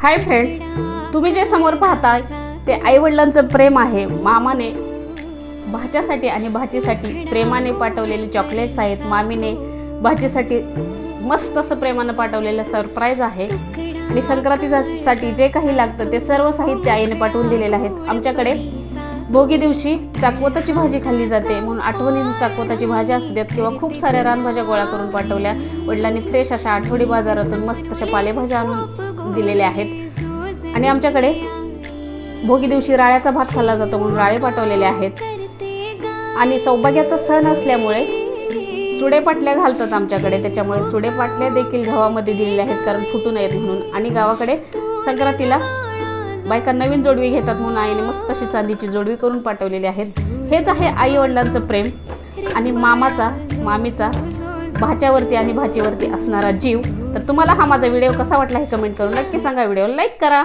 Hi friend, तुम्ही जे समोर पाहताय ते आईवडिलांचं प्रेम आहे। मामाने भाच्यासाठी आणि भाचीसाठी प्रेमाने पाठवलेले चॉकलेट्स आहेत। मामीने भाचीसाठी मस्त असं प्रेमाने पाठवलेलं सरप्राईज आहे आणि संक्रांतीसाठी जे काही लागतं ते सर्व साहित्य आईने पाठवून दिलेलं आहे। आमच्याकडे भोगी दिवशी चाकवताची भाजी खाल्ली जाते म्हणून आठवणीने चाकवताची भाजी असू देत किंवा खूप साऱ्या रानभाज्या गोळा करून पाठवल्या। वडिलांनी फ्रेश अशा आठवडी बाजारातून मस्त अशा पालेभाज्या आणून दिलेल्या आहेत आणि आमच्याकडे भोगी दिवशी राळ्याचा भात खाल्ला जातो म्हणून राळे पाठवलेले आहेत। आणि सौभाग्याचा सण असल्यामुळे सुडेपाटल्या घालतात आमच्याकडे, त्याच्यामुळे सुडेपाटल्या देखील गव्हामध्ये दिलेल्या आहेत कारण फुटू नयेत म्हणून। आणि गावाकडे संक्रांतीला बायका नवीन जोडवी घेतात म्हणून आईने मस्त अशी चांदीची जोडवी करून पाठवलेली आहेत। हेच आहे आई वडिलांचं प्रेम आणि मामाचा मामीचा भाच्यावरती आणि भाचीवरती असणारा जीव। तर तुम्हाला हा माझा व्हिडिओ कसा वाटला हे कमेंट करून नक्की सांगा। व्हिडिओ लाईक करा।